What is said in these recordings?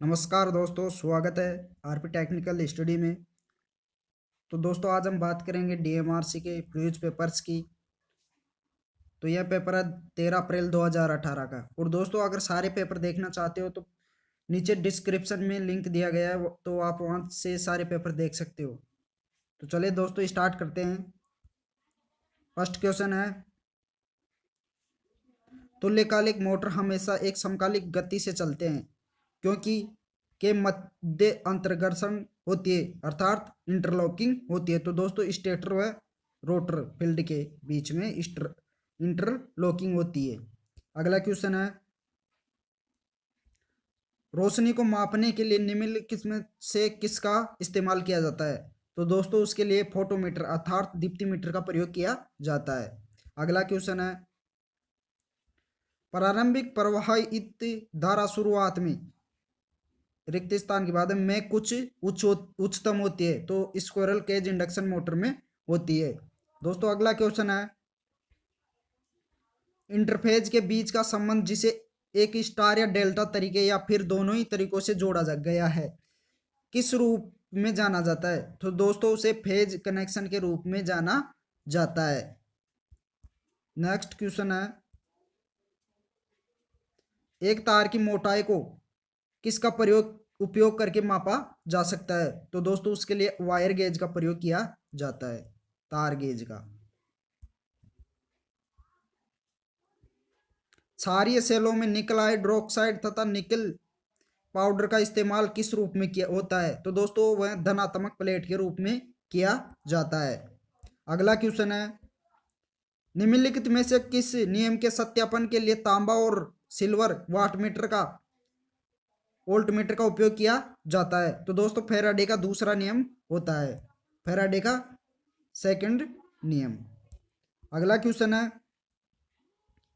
नमस्कार दोस्तों, स्वागत है आरपी टेक्निकल स्टडी में। तो दोस्तों, आज हम बात करेंगे डीएमआरसी के फ्यूज पेपर्स की। तो यह पेपर है 13 अप्रैल 2018 का। और दोस्तों, अगर सारे पेपर देखना चाहते हो तो नीचे डिस्क्रिप्शन में लिंक दिया गया है, तो आप वहाँ से सारे पेपर देख सकते हो। तो चलिए दोस्तों, स्टार्ट करते हैं। फर्स्ट क्वेश्चन है, तुल्यकालिक मोटर हमेशा एक समकालिक गति से चलते हैं क्योंकि के मध्य अंतर्घर्षण होती है, अर्थात इंटरलॉकिंग होती है। तो दोस्तों, स्टेटर व रोटर फील्ड के बीच में इंटरलॉकिंग होती है। अगला क्वेश्चन है, रोशनी को मापने के लिए निम्नलिखित में से किसका इस्तेमाल किया जाता है? तो दोस्तों, उसके लिए फोटोमीटर अर्थात दीप्तिमीटर का प्रयोग किया जाता है। अगला क्वेश्चन है, प्रारंभिक प्रवाहित धारा शुरुआत में रिक्त स्थान के बाद में कुछ उच्चतम होती है, तो स्क्विरल केज इंडक्शन मोटर में होती है। दोस्तों, अगला क्वेश्चन है, इंटरफेज के बीच का संबंध जिसे एक स्टार या डेल्टा तरीके या फिर दोनों ही तरीकों से जोड़ा जा गया है, किस रूप में जाना जाता है? तो दोस्तों, उसे फेज कनेक्शन के रूप में जाना जाता है। नेक्स्ट क्वेश्चन है, एक तार की मोटाई को किसका उपयोग करके मापा जा सकता है? तो दोस्तों, उसके लिए वायर गेज का प्रयोग किया जाता है, तार गेज का। क्षारीय सेलों में निकल हाइड्रोक्साइड तथा निकल पाउडर का इस्तेमाल किस रूप में किया होता है? तो दोस्तों, वह धनात्मक प्लेट के रूप में किया जाता है। अगला क्वेश्चन है, निम्नलिखित में से किस नियम के सत्यापन के लिए तांबा और सिल्वर वोल्टमीटर का उपयोग किया जाता है? तो दोस्तों, फैराडे का दूसरा नियम होता है, फैराडे का सेकंड नियम। अगला क्वेश्चन है,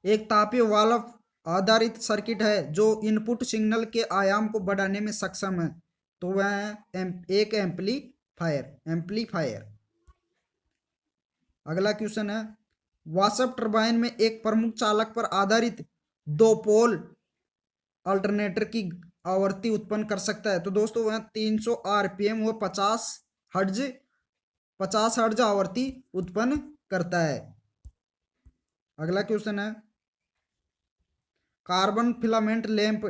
एक तापीय वाल्व आधारित सर्किट है जो इनपुट सिग्नल के आयाम को बढ़ाने में सक्षम है, तो वह है एक एम्पलीफायर। अगला क्वेश्चन है, वाष्प टरबाइन में एक प्रमुख चालक पर आधारित दो पोल अल्टरनेटर की आवृत्ति उत्पन्न कर सकता है? तो दोस्तों, वह 300 आरपीएम व 50 हर्ट्ज आवृत्ति उत्पन्न करता है। अगला क्वेश्चन है, कार्बन फिलामेंट लैंप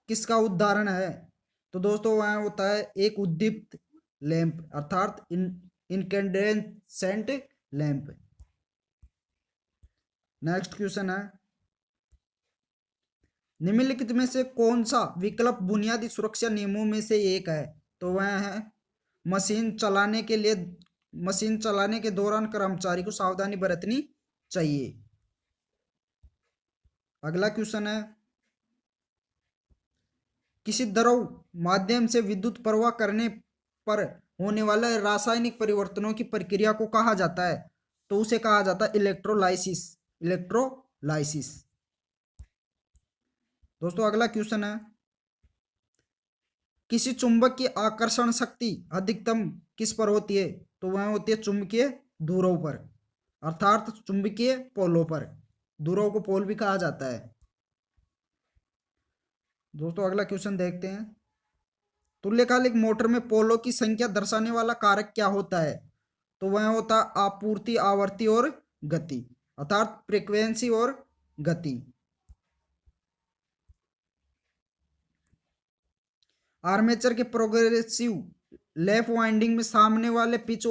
किसका उदाहरण है? तो दोस्तों, वह होता है एक उद्दीप्त लैंप अर्थात इनकैंडेसेंट लैंप। नेक्स्ट क्वेश्चन है, निम्नलिखित में से कौन सा विकल्प बुनियादी सुरक्षा नियमों में से एक है? तो वह है मशीन चलाने के दौरान कर्मचारी को सावधानी बरतनी चाहिए। अगला क्वेश्चन है, किसी द्रव माध्यम से विद्युत प्रवाह करने पर होने वाले रासायनिक परिवर्तनों की प्रक्रिया को कहा जाता है? तो उसे कहा जाता है इलेक्ट्रोलाइसिस। दोस्तों, अगला क्वेश्चन है, किसी चुंबक की आकर्षण शक्ति अधिकतम किस पर होती है? तो वह होती है चुंबकीय ध्रुवों पर अर्थात चुंबकीय पोलों पर। ध्रुवों को पोल भी कहा जाता है। दोस्तों, अगला क्वेश्चन देखते हैं, तुल्यकालिक मोटर में पोलों की संख्या दर्शाने वाला कारक क्या होता है? तो वह होता है आपूर्ति, आवृत्ति और गति अर्थात फ्रीक्वेंसी और गति। आर्मेचर के प्रोग्रेसिव लैप वाइंडिंग में सामने वाले पिच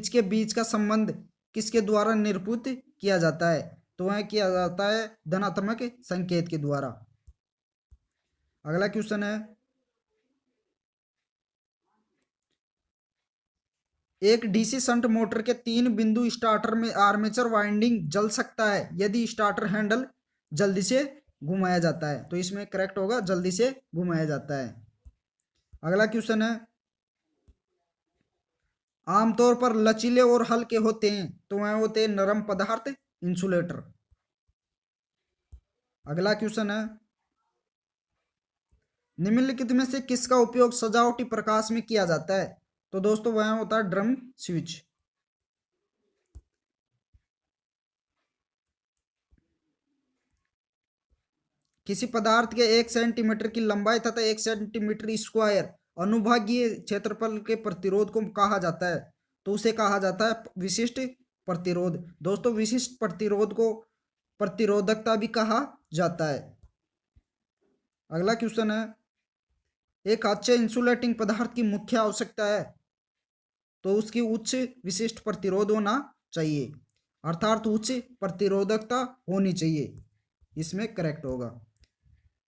के बीच का संबंध किसके द्वारा निरूपित किया जाता है? तो वह किया जाता है धनात्मक संकेत के द्वारा। अगला क्वेश्चन है, एक डीसी शंट मोटर के 3 बिंदु स्टार्टर में आर्मेचर वाइंडिंग जल सकता है यदि स्टार्टर हैंडल जल्दी से घुमाया जाता है? तो इसमें करेक्ट होगा जल्दी से घुमाया जाता है। अगला क्वेश्चन है, आमतौर पर लचीले और हल्के होते हैं, तो वह होते हैं नरम पदार्थ इंसुलेटर। अगला क्वेश्चन है, निम्नलिखित में से किसका उपयोग सजावटी प्रकाश में किया जाता है? तो दोस्तों, वह होता है ड्रम स्विच। किसी पदार्थ के 1 सेंटीमीटर की लंबाई तथा 1 सेंटीमीटर स्क्वायर अनुभागीय क्षेत्रफल के प्रतिरोध को कहा जाता है, तो उसे कहा जाता है विशिष्ट प्रतिरोध। दोस्तों विशिष्ट प्रतिरोध को प्रतिरोधकता भी कहा जाता है। अगला क्वेश्चन है, एक अच्छे इंसुलेटिंग पदार्थ की मुख्य आवश्यकता है, तो उसकी उच्च विशिष्ट प्रतिरोध होना चाहिए, अर्थात उच्च प्रतिरोधकता होनी चाहिए, इसमें करेक्ट होगा।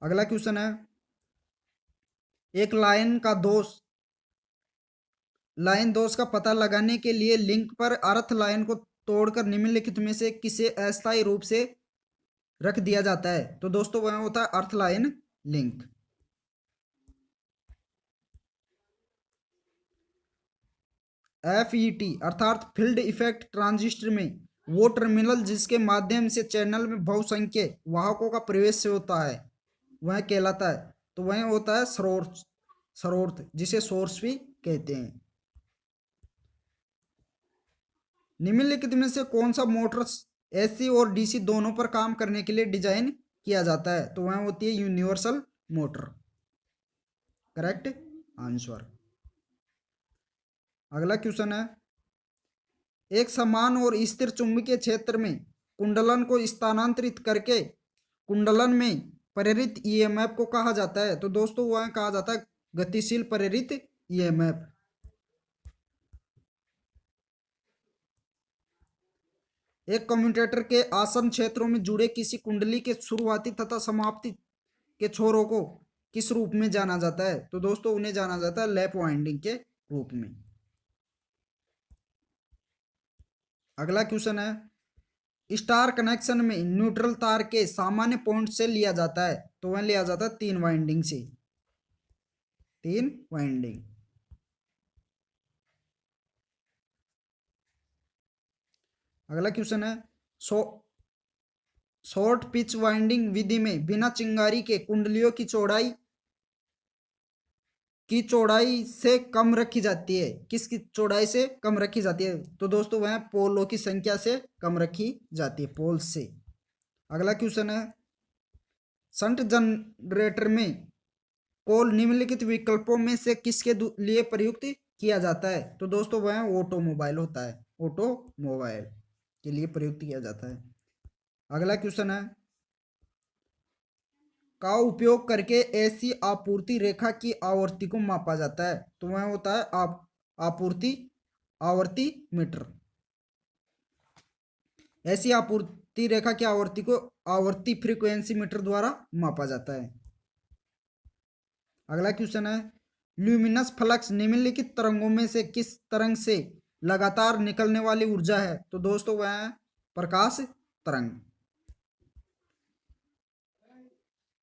अगला क्वेश्चन है, एक लाइन दोष का पता लगाने के लिए लिंक पर अर्थ लाइन को तोड़कर निम्नलिखित में से किसे अस्थायी रूप से रख दिया जाता है, तो दोस्तों वह होता है अर्थ लाइन लिंक। FET अर्थात फील्ड इफेक्ट ट्रांजिस्टर में वो टर्मिनल जिसके माध्यम से चैनल में बहुसंख्य वाहकों का प्रवेश होता है वह कहलाता है, तो वह होता है स्रोत, जिसे सोर्स भी कहते हैं। निम्नलिखित में से कौन सा मोटर AC और DC दोनों पर काम करने के लिए डिजाइन किया जाता है, तो वह होती है यूनिवर्सल मोटर, करेक्ट आंसर। अगला क्वेश्चन है, एक समान और स्थिर चुंबकीय क्षेत्र में कुंडलन को स्थानांतरित करके कुंडलन में प्रेरित EMF को कहा जाता है, तो दोस्तों वह कहा जाता है गतिशील प्रेरित EMF। एक कम्यूटेटर के आसन्न क्षेत्रों में जुड़े किसी कुंडली के शुरुआती तथा समाप्ति के छोरों को किस रूप में जाना जाता है, तो दोस्तों उन्हें जाना जाता है लैप वाइंडिंग के रूप में। अगला क्वेश्चन है, स्टार कनेक्शन में न्यूट्रल तार के सामान्य पॉइंट से लिया जाता है, तो वह लिया जाता है 3 वाइंडिंग से, 3 वाइंडिंग। अगला क्वेश्चन है, शॉर्ट पिच वाइंडिंग विधि में बिना चिंगारी के कुंडलियों की चौड़ाई से कम रखी जाती है, किसकी चौड़ाई से कम रखी जाती है, तो दोस्तों वह पोलों की संख्या से कम रखी जाती है, पोल से। अगला क्वेश्चन है, शंट जनरेटर में कोल निम्नलिखित विकल्पों में से किसके लिए प्रयुक्त किया जाता है, तो दोस्तों वह ऑटोमोबाइल होता है, ऑटोमोबाइल के लिए प्रयुक्त किया जाता है। अगला क्वेश्चन है, का उपयोग करके ऐसी आपूर्ति रेखा की आवृत्ति को मापा जाता है, तो वह होता है आवर्ती मीटर। ऐसी आपूर्ति रेखा की आवृत्ति को आवर्ती फ्रीक्वेंसी मीटर द्वारा मापा जाता है। अगला क्वेश्चन है, ल्यूमिनस फ्लक्स निम्नलिखित तरंगों में से किस तरंग से लगातार निकलने वाली ऊर्जा है, तो दोस्तों वह है प्रकाश तरंग।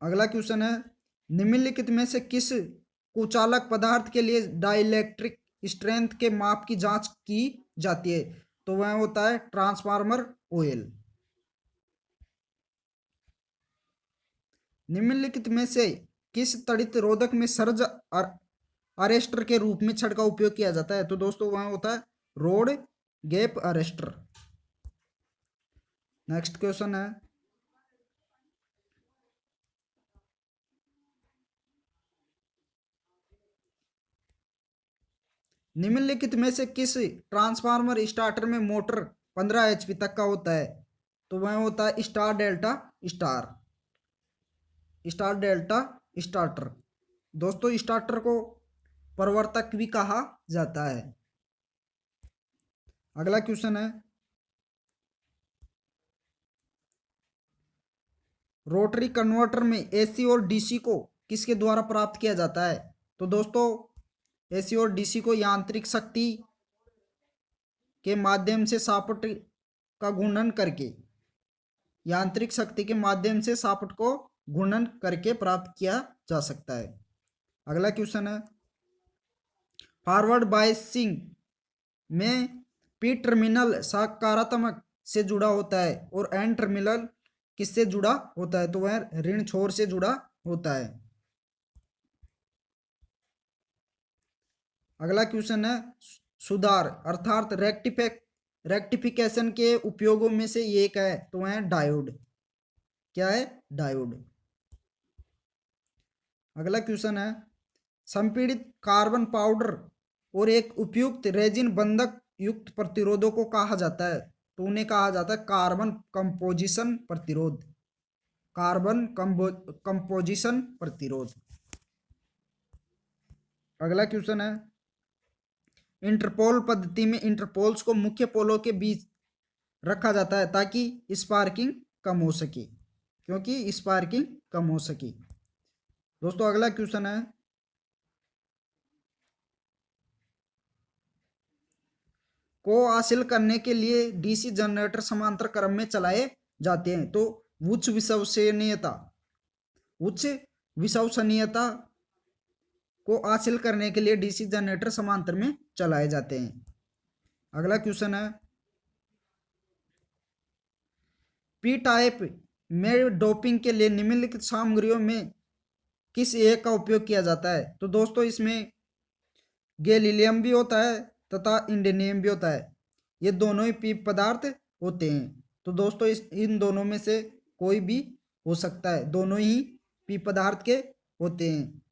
अगला क्वेश्चन है, निम्नलिखित में से किस कुचालक पदार्थ के लिए डाइलेक्ट्रिक स्ट्रेंथ के माप की जांच की जाती है, तो वह होता है ट्रांसफार्मर ऑयल। निम्नलिखित में से किस तड़ित रोधक में सर्ज अरेस्टर के रूप में छड़ का उपयोग किया जाता है, तो दोस्तों वह होता है road gap arrester. Next question है, निम्नलिखित में से किस ट्रांसफार्मर स्टार्टर में मोटर 15 HP तक का होता है, तो वह होता है स्टार डेल्टा स्टार्टर। दोस्तों स्टार्टर को प्रवर्तक भी कहा जाता है। अगला क्वेश्चन है, रोटरी कन्वर्टर में AC और DC को किसके द्वारा प्राप्त किया जाता है, तो दोस्तों AC और DC को यांत्रिक शक्ति के माध्यम से सापट का घूर्णन करके प्राप्त किया जा सकता है। अगला क्वेश्चन है, फॉरवर्ड बायसिंग में P टर्मिनल सकारात्मक से जुड़ा होता है और N टर्मिनल किससे जुड़ा होता है, तो वह ऋण छोर से जुड़ा होता है। अगला क्वेश्चन है, सुधार अर्थात रेक्टिफिकेशन के उपयोगों में से एक है, तो वह डायोड। क्या है? डायोड। अगला क्वेश्चन है, संपीड़ित कार्बन पाउडर और एक उपयुक्त रेजिन बंधक युक्त प्रतिरोधों को कहा जाता है। तो उन्हें कहा जाता है कार्बन कंपोजिशन प्रतिरोध। कार्बन कंपोजिशन प्रतिरोध। अगला क्वेश्चन है, इंटरपोल पद्धति में इंटरपोल्स को मुख्य पोलों के बीच रखा जाता है ताकि स्पार्किंग कम हो सके, क्योंकि स्पार्किंग कम हो सके। दोस्तों अगला क्वेश्चन है, को हासिल करने के लिए डीसी जनरेटर समांतर क्रम में चलाए जाते हैं। तो उच्च विश्वसनीयता को हासिल करने के लिए डीसी जनरेटर समांतर में चलाए जाते हैं। अगला क्वेश्चन है, पी टाइप में डोपिंग के लिए निम्नलिखित सामग्रियों में किस एक का उपयोग किया जाता है। तो दोस्तों इसमें गैलीलियम भी होता है तथा इंडेनियम भी होता है। ये दोनों ही पी पदार्थ होते हैं। तो दोस्तों इन दोनों में से कोई भी हो सकता है, दोनों ही पी पदार्थ के होते हैं।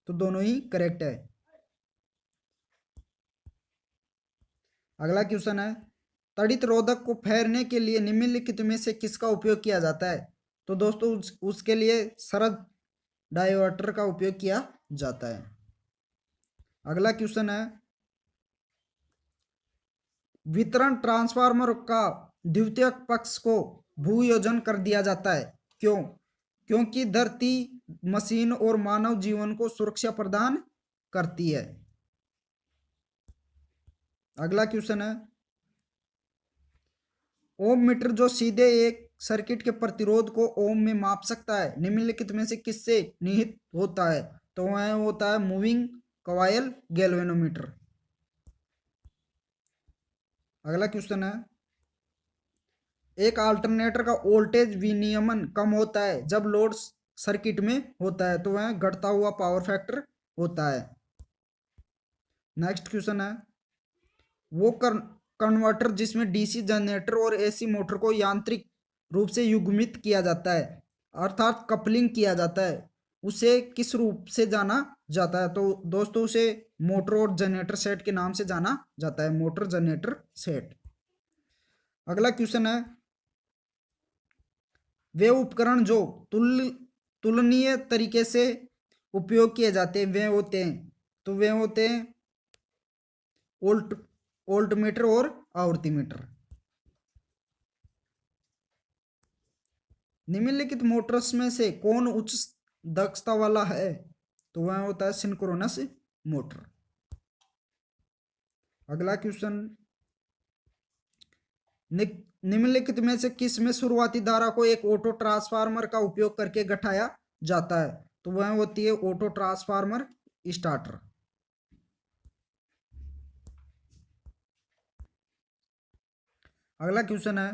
तो दोनों ही करेक्ट है। अगला क्वेश्चन है, तड़ित रोधक को फेरने के लिए निम्नलिखित में से किसका उपयोग किया जाता है। तो दोस्तों उसके लिए शरद डायोटर का उपयोग किया जाता है। अगला क्वेश्चन है, वितरण ट्रांसफार्मर का द्वितीयक पक्ष को भूयोजन कर दिया जाता है। क्यों? क्योंकि धरती, मशीन और मानव जीवन को सुरक्षा प्रदान करती है। अगला क्वेश्चन है, ओम मीटर जो सीधे एक सर्किट के प्रतिरोध को ओम में माप सकता है, निम्नलिखित में से किससे निहित होता है। तो वह होता है मूविंग कॉइल गैल्वेनोमीटर। अगला क्वेश्चन है, एक अल्टरनेटर का वोल्टेज विनियमन कम होता है जब लोड सर्किट में होता है। तो वह घटता हुआ पावर फैक्टर होता है। नेक्स्ट क्वेश्चन है, वो कन्वर्टर जिसमें डीसी जनरेटर और एसी मोटर को यांत्रिक रूप से युग्मित किया जाता है, अर्थात कपलिंग किया जाता है, उसे किस रूप से जाना जाता है। तो दोस्तों उसे मोटर और जनरेटर सेट के नाम से जाना जाता है, मोटर जनरेटर सेट। अगला क्वेश्चन है, वे उपकरण जो तुलनीय तरीके से उपयोग किए जाते हैं वे होते हैं। तो वे होते हैं वोल्ट मीटर और आवर्ती मीटर। निम्नलिखित मोटर्स में से कौन उच्च दक्षता वाला है। तो वह होता है सिंक्रोनस मोटर। अगला क्वेश्चन, निम्नलिखित में से किस में शुरुआती धारा को एक ऑटो ट्रांसफार्मर का उपयोग करके घटाया जाता है। तो वह होती है ऑटो ट्रांसफार्मर स्टार्टर। अगला क्वेश्चन है,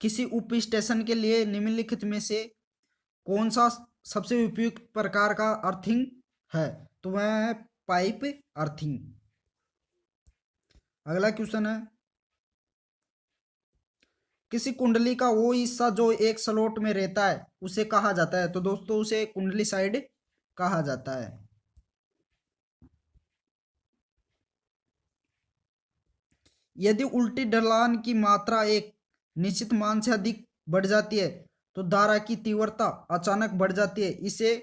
किसी उप स्टेशन के लिए निम्नलिखित में से कौन सा सबसे उपयुक्त प्रकार का अर्थिंग है। तो वह है पाइप अर्थिंग। अगला क्वेश्चन है, किसी कुंडली का वो हिस्सा जो एक स्लॉट में रहता है उसे कहा जाता है। तो दोस्तों उसे कुंडली साइड कहा जाता है। यदि उल्टी ढलान की मात्रा एक निश्चित मान से अधिक बढ़ जाती है तो धारा की तीव्रता अचानक बढ़ जाती है, इसे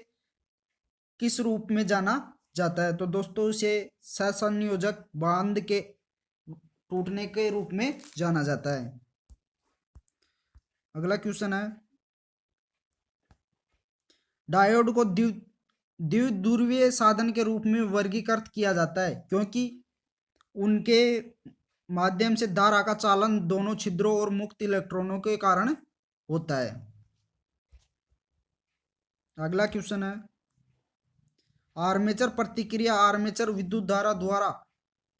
किस रूप में जाना जाता है। तो दोस्तों इसे सहसंयोजक बांध के टूटने के रूप में जाना जाता है। अगला क्वेश्चन है, डायोड को द्विध्रुवीय साधन के रूप में वर्गीकृत किया जाता है क्योंकि उनके माध्यम से धारा का चालन दोनों छिद्रों और मुक्त इलेक्ट्रॉनों के कारण होता है। अगला क्वेश्चन है, आर्मेचर प्रतिक्रिया आर्मेचर विद्युत धारा द्वारा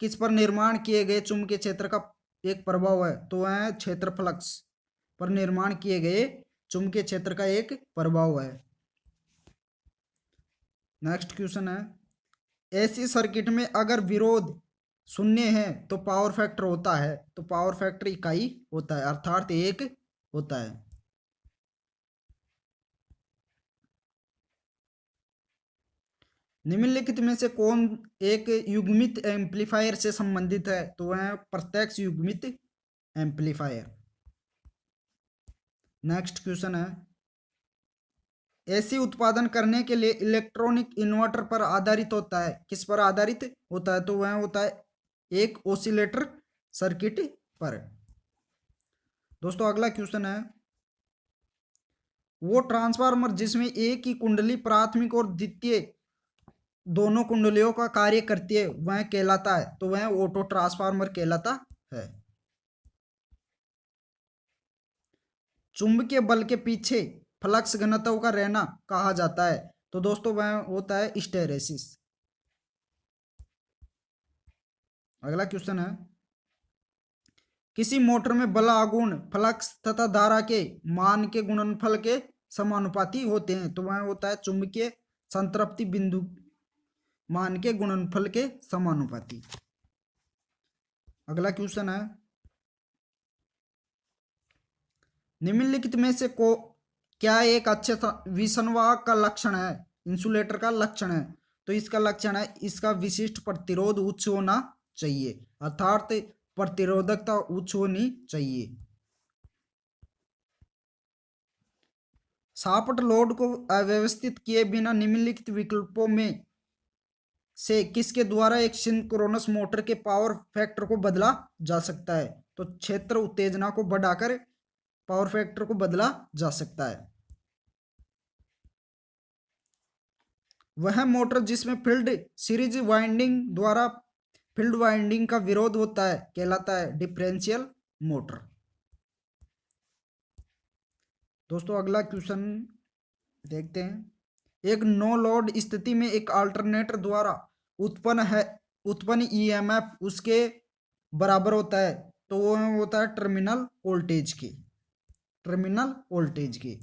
किस पर निर्माण किए गए चुंबकीय क्षेत्र का एक प्रभाव है। तो वह क्षेत्र फ्लक्स पर निर्माण किए गए चुंबकीय क्षेत्र का एक प्रभाव है। नेक्स्ट क्वेश्चन है, ऐसी सर्किट में अगर विरोध शून्य है तो पावर फैक्टर होता है। तो पावर फैक्टर इकाई होता है, अर्थात एक होता है। निम्नलिखित में से कौन एक युग्मित एम्पलीफायर से संबंधित है? तो वह है प्रत्यक्ष युग्मित एम्पलीफायर। नेक्स्ट क्वेश्चन है, एसी उत्पादन करने के लिए इलेक्ट्रॉनिक इन्वर्टर पर आधारित होता है। किस पर आधारित होता है? तो वह होता है एक ओसिलेटर सर्किट पर। दोस्तों अगला क्वेश्चन है, वो ट्रांसफार्मर जिसमें एक ही कुंडली प्राथमिक और द्वितीय दोनों कुंडलियों का कार्य करती है वह कहलाता है। तो वह ऑटो ट्रांसफार्मर कहलाता है। चुंबकीय बल के पीछे फ्लक्स घनत्व का रहना कहा जाता है। तो दोस्तों वह होता है हिस्टैरिसीस। अगला क्वेश्चन है, किसी मोटर में बल आघूर्ण फ्लक्स तथा धारा के मान के गुणनफल के समानुपाती होते हैं। तो वह होता है चुंबकीय संतृप्ति बिंदु मान के गुणनफल के समानुपाती। अगला क्वेश्चन है, निम्नलिखित में से को क्या एक अच्छे विसंवाहक का लक्षण है? इंसुलेटर का लक्षण है। तो इसका लक्षण है इसका विशिष्ट प्रतिरोध उच्च होना चाहिए, अर्थात प्रतिरोधकता उच्च होनी चाहिए। सापट लोड को अव्यवस्थित किए बिना निम्नलिखित विकल्पों में से किसके द्वारा एक सिंक्रोनस मोटर के पावर फैक्टर को बदला जा सकता है? तो क्षेत्र उत्तेजना को बढ़ाकर पावर फैक्टर को बदला जा सकता है। वह मोटर जिसमें फील्ड सीरीज वाइंडिंग द्वारा फील्ड वाइंडिंग का विरोध होता है कहलाता है डिफरेंशियल मोटर। दोस्तों अगला क्वेश्चन देखते हैं, एक नो लोड स्थिति में एक अल्टरनेटर द्वारा उत्पन्न ईएमएफ उसके बराबर होता है। तो वो होता है टर्मिनल वोल्टेज की।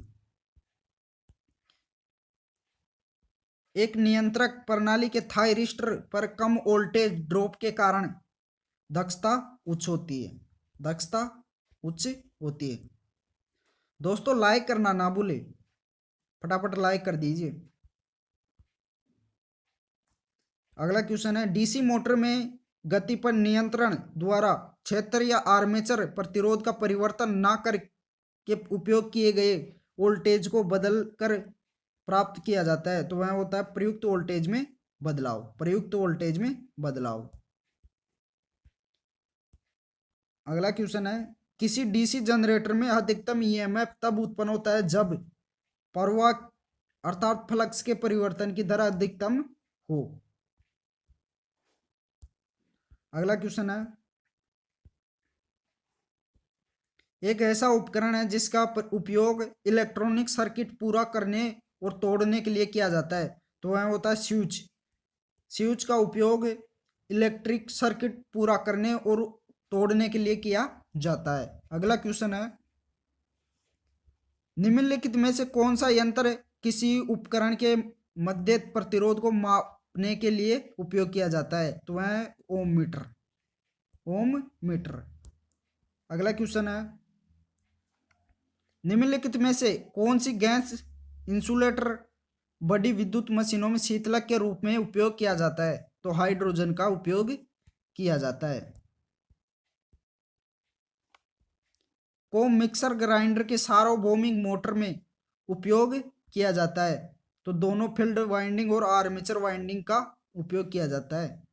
एक नियंत्रक प्रणाली के थायरिस्टर पर कम वोल्टेज ड्रॉप के कारण दक्षता उच्च होती है। दोस्तों लाइक करना ना भूले, फटाफट लाइक कर दीजिए। अगला क्वेश्चन है, डीसी मोटर में गति पर नियंत्रण द्वारा क्षेत्र या आर्मेचर प्रतिरोध का परिवर्तन न करके उपयोग किए गए वोल्टेज को बदल कर प्राप्त किया जाता है। तो वह होता है प्रयुक्त वोल्टेज में बदलाव। अगला क्वेश्चन है, किसी डीसी जनरेटर में अधिकतम ईएमएफ तब उत्पन्न होता है जब प्रवाह अर्थात फ्लक्स के परिवर्तन की दर अधिकतम हो। अगला क्वेश्चन है, एक ऐसा उपकरण है जिसका उपयोग इलेक्ट्रॉनिक सर्किट पूरा करने और तोड़ने के लिए किया जाता है। तो वह होता है स्विच का उपयोग इलेक्ट्रिक सर्किट पूरा करने और तोड़ने के लिए किया जाता है। अगला क्वेश्चन है, निम्नलिखित में से कौन सा यंत्र किसी उपकरण के मध्य प्रतिरोध को मापने के लिए उपयोग किया जाता है? तो वह है ओम मीटर। अगला क्वेश्चन है, निम्नलिखित में से कौन सी गैस इंसुलेटर बड़ी विद्युत मशीनों में शीतलक के रूप में उपयोग किया जाता है? तो हाइड्रोजन का उपयोग किया जाता है। को मिक्सर ग्राइंडर के सार्वभौमिक मोटर में उपयोग किया जाता है? तो दोनों फील्ड वाइंडिंग और आर्मेचर वाइंडिंग का उपयोग किया जाता है।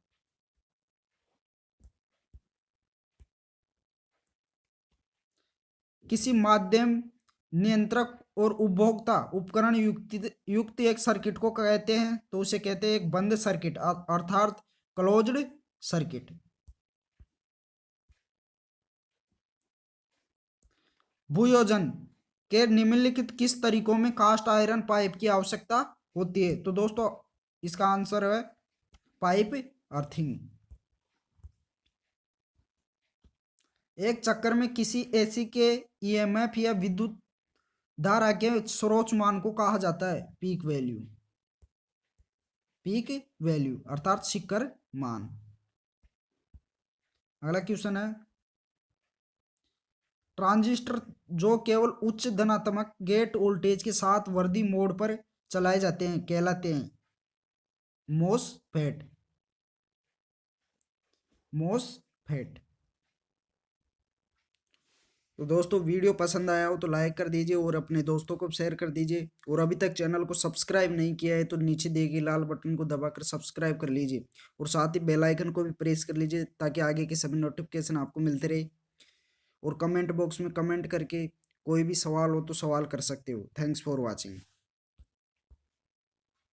किसी माध्यम नियंत्रक और उपभोक्ता उपकरण युक्त एक सर्किट को कहते हैं? तो उसे कहते हैं एक बंद सर्किट अर्थात क्लोज्ड सर्किट। भूयोजन के निम्नलिखित किस तरीकों में कास्ट आयरन पाइप की आवश्यकता होती है? तो दोस्तों इसका आंसर है पाइप अर्थिंग। एक चक्कर में किसी एसी के ईएमएफ या विद्युत धारा के सर्वोच्च मान को कहा जाता है पीक वैल्यू अर्थात शिखर मान। अगला क्वेश्चन है, ट्रांजिस्टर जो केवल उच्च धनात्मक गेट वोल्टेज के साथ वर्दी मोड पर चलाए जाते हैं कहलाते हैं? MOSFET, MOSFET. तो दोस्तों वीडियो पसंद आया हो तो लाइक कर दीजिए और अपने दोस्तों को शेयर कर दीजिए, और अभी तक चैनल को सब्सक्राइब नहीं किया है तो नीचे दिए गए लाल बटन को दबाकर सब्सक्राइब कर लीजिए, और साथ ही बेल आइकन को भी प्रेस कर लीजिए ताकि आगे के सभी नोटिफिकेशन आपको मिलते रहे। और कमेंट बॉक्स में कमेंट करके कोई भी सवाल हो तो सवाल कर सकते हो। Thanks for watching.